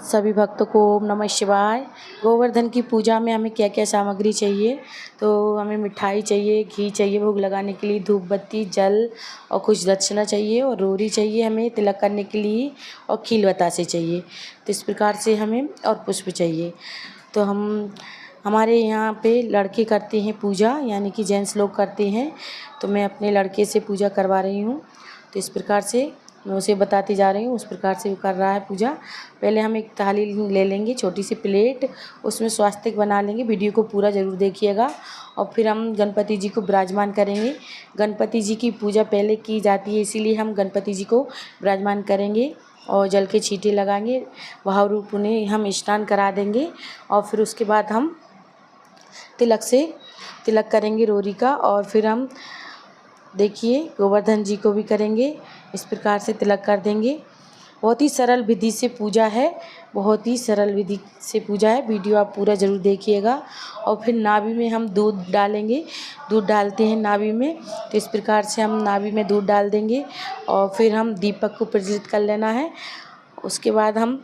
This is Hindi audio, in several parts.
सभी भक्तों को ओम नमः शिवाय। गोवर्धन की पूजा में हमें क्या क्या सामग्री चाहिए, तो हमें मिठाई चाहिए, घी चाहिए भोग लगाने के लिए, धूप बत्ती, जल और कुछ दक्षिणा चाहिए, और रोरी चाहिए हमें तिलक करने के लिए, और खील बतासे चाहिए। तो इस प्रकार से हमें और पुष्प चाहिए। तो हमारे यहाँ पे लड़के करते हैं पूजा, यानी कि जेंट्स लोग करते हैं। तो मैं अपने लड़के से पूजा करवा रही हूँ। तो इस प्रकार से मैं उसे बताती जा रही हूँ, उस प्रकार से वो कर रहा है पूजा। पहले हम एक थाली ले लेंगे, छोटी सी प्लेट, उसमें स्वास्तिक बना लेंगे। वीडियो को पूरा ज़रूर देखिएगा। और फिर हम गणपति जी को विराजमान करेंगे। गणपति जी की पूजा पहले की जाती है, इसीलिए हम गणपति जी को विराजमान करेंगे और जल के छींटे लगाएंगे। वह रूप उन्हें हम स्नान करा देंगे, और फिर उसके बाद हम तिलक करेंगे रोरी का। और फिर हम देखिए गोवर्धन जी को भी करेंगे, इस प्रकार से तिलक कर देंगे। बहुत ही सरल विधि से पूजा है, बहुत ही सरल विधि से पूजा है। वीडियो आप पूरा ज़रूर देखिएगा। और फिर नाभि में हम दूध डालेंगे, दूध डालते हैं नाभि में। तो इस प्रकार से हम नाभि में दूध डाल देंगे, और फिर हम दीपक को प्रज्वलित कर लेना है। उसके बाद हम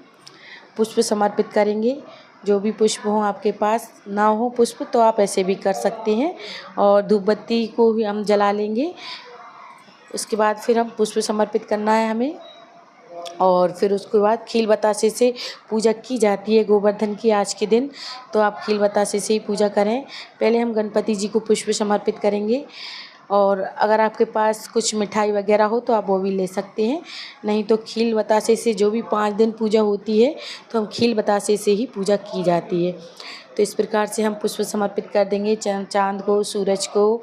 पुष्प समर्पित करेंगे। जो भी पुष्प हो आपके पास, ना हो पुष्प तो आप ऐसे भी कर सकते हैं। और धूप बत्ती को भी हम जला लेंगे। उसके बाद फिर हम पुष्प समर्पित करना है हमें। और फिर उसके बाद खील बतासे से पूजा की जाती है गोवर्धन की आज के दिन। तो आप खील बतासे से ही पूजा करें। पहले हम गणपति जी को पुष्प समर्पित करेंगे, और अगर आपके पास कुछ मिठाई वगैरह हो तो आप वो भी ले सकते हैं। नहीं तो खील बतासे से जो भी 5 दिन पूजा होती है, तो हम खील बतासे से ही पूजा की जाती है। तो इस प्रकार से हम पुष्प समर्पित कर देंगे चाँद को, सूरज को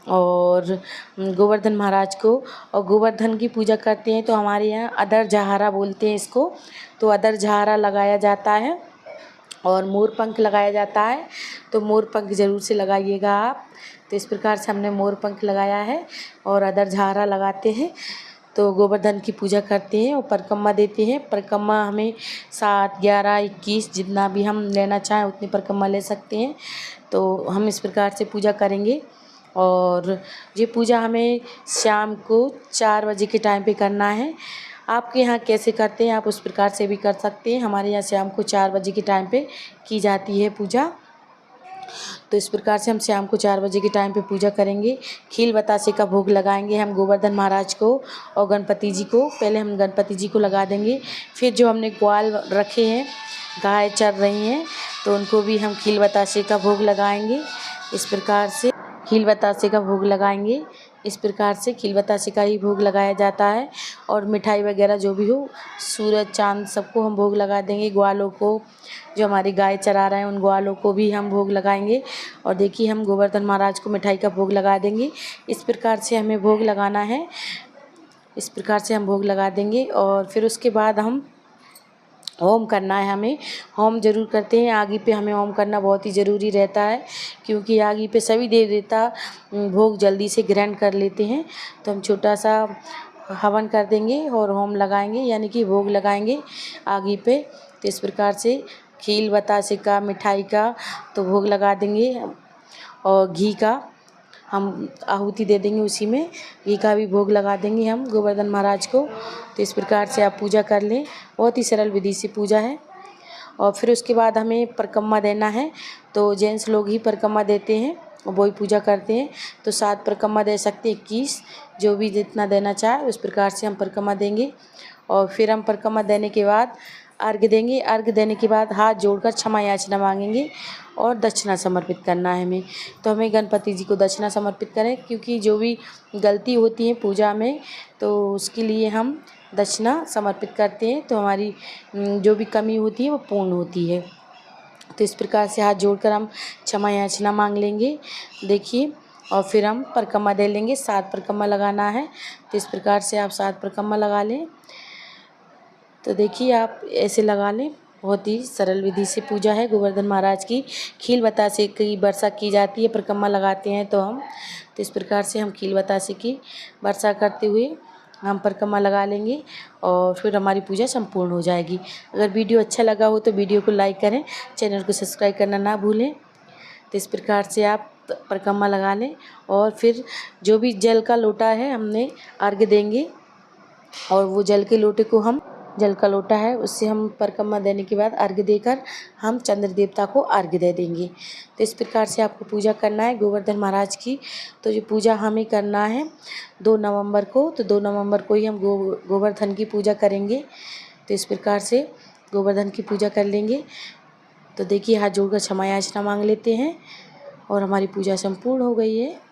और गोवर्धन महाराज को। और गोवर्धन की पूजा करते हैं तो हमारे यहाँ अदर जहारा बोलते हैं इसको। तो अदर जहारा लगाया जाता है और मोर पंख लगाया जाता है। तो मोर पंख ज़रूर से लगाइएगा आप। तो इस प्रकार से हमने मोर पंख लगाया है और अदर झारा लगाते हैं। तो गोवर्धन की पूजा करते हैं और परिक्रमा देते हैं। परिक्रमा हमें 7, 11, 21 जितना भी हम लेना चाहें उतनी परिक्रमा ले सकते हैं। तो हम इस प्रकार से पूजा करेंगे। और ये पूजा हमें शाम को 4 बजे के टाइम पे करना है। आपके यहाँ कैसे करते हैं आप उस प्रकार से भी कर सकते हैं। हमारे यहाँ शाम को 4 बजे के टाइम पे की जाती है पूजा। तो इस प्रकार से हम शाम को 4 बजे के टाइम पे पूजा करेंगे। खील बतासे का भोग लगाएंगे हम गोवर्धन महाराज को और गणपति जी को। पहले हम गणपति जी को लगा देंगे, फिर जो हमने ग्वाल रखे हैं, गाय चर रही हैं, तो उनको भी हम खील बतासे का भोग लगाएंगे। इस प्रकार से खील बतासे का भोग लगाएंगे। इस प्रकार से खील बतासे का ही भोग लगाया जाता है। और मिठाई वगैरह जो भी हो, सूरज चाँद सबको हम भोग लगा देंगे। ग्वालों को, जो हमारी गाय चरा रहे हैं उन ग्वालों को भी हम भोग लगाएंगे। और देखिए हम गोवर्धन महाराज को मिठाई का भोग लगा देंगे। इस प्रकार से हमें भोग लगाना है, इस प्रकार से हम भोग लगा देंगे। और फिर उसके बाद हम होम करना है। हमें होम ज़रूर करते हैं। आगी पे हमें होम करना बहुत ही ज़रूरी रहता है, क्योंकि आगी पे सभी देव देवता भोग जल्दी से ग्रहण कर लेते हैं। तो हम छोटा सा हवन कर देंगे और होम लगाएंगे, यानी कि भोग लगाएंगे आगी पे। तो इस प्रकार से खील बतासे का, मिठाई का तो भोग लगा देंगे, और घी का हम आहुति दे देंगे, उसी में घी का भी भोग लगा देंगे हम गोवर्धन महाराज को। तो इस प्रकार से आप पूजा कर लें। बहुत ही सरल विधि से पूजा है। और फिर उसके बाद हमें परिक्रमा देना है। तो जेंट्स लोग ही परिक्रमा देते हैं और वही पूजा करते हैं। तो 7 परिक्रमा दे सकते, 21 जो भी जितना देना चाहे उस प्रकार से हम परिक्रमा देंगे। और फिर हम परिक्रमा देने के बाद अर्घ्य देंगे। अर्घ्य देने के बाद हाथ जोड़कर क्षमा याचना मांगेंगे और दक्षिणा समर्पित करना है हमें। तो हमें गणपति जी को दक्षिणा समर्पित करें, क्योंकि जो भी गलती होती है पूजा में तो उसके लिए हम दक्षिणा समर्पित करते हैं। तो हमारी जो भी कमी होती है वो पूर्ण होती है। तो इस प्रकार से हाथ जोड़कर हम क्षमा याचना मांग लेंगे। देखिए, और फिर हम परिक्रमा दे लेंगे। 7 परिक्रमा लगाना है। तो इस प्रकार से आप 7 परिक्रमा लगा लें। तो देखिए आप ऐसे लगा लें। बहुत ही सरल विधि से पूजा है गोवर्धन महाराज की। खील बतासे की वर्षा की जाती है, परिक्रमा लगाते हैं तो हम। तो इस प्रकार से हम खील बतासे की वर्षा करते हुए हम परिक्रमा लगा लेंगे, और फिर हमारी पूजा संपूर्ण हो जाएगी। अगर वीडियो अच्छा लगा हो तो वीडियो को लाइक करें, चैनल को सब्सक्राइब करना ना भूलें। तो इस प्रकार से आप परिक्रमा लगा लें। और फिर जो भी जल का लोटा है हमने अर्घ्य देंगे, और वो जल के लोटे को हम जल का लोटा है उससे हम परिक्रमा देने के बाद अर्घ्य देकर हम चंद्र देवता को अर्घ्य दे देंगे। तो इस प्रकार से आपको पूजा करना है गोवर्धन महाराज की। तो ये पूजा हमें करना है 2 नवंबर को। तो 2 नवंबर को ही हम गोवर्धन की पूजा करेंगे। तो इस प्रकार से गोवर्धन की पूजा कर लेंगे। तो देखिए हाथ जोड़कर क्षमा याचना मांग लेते हैं और हमारी पूजा संपूर्ण हो गई है।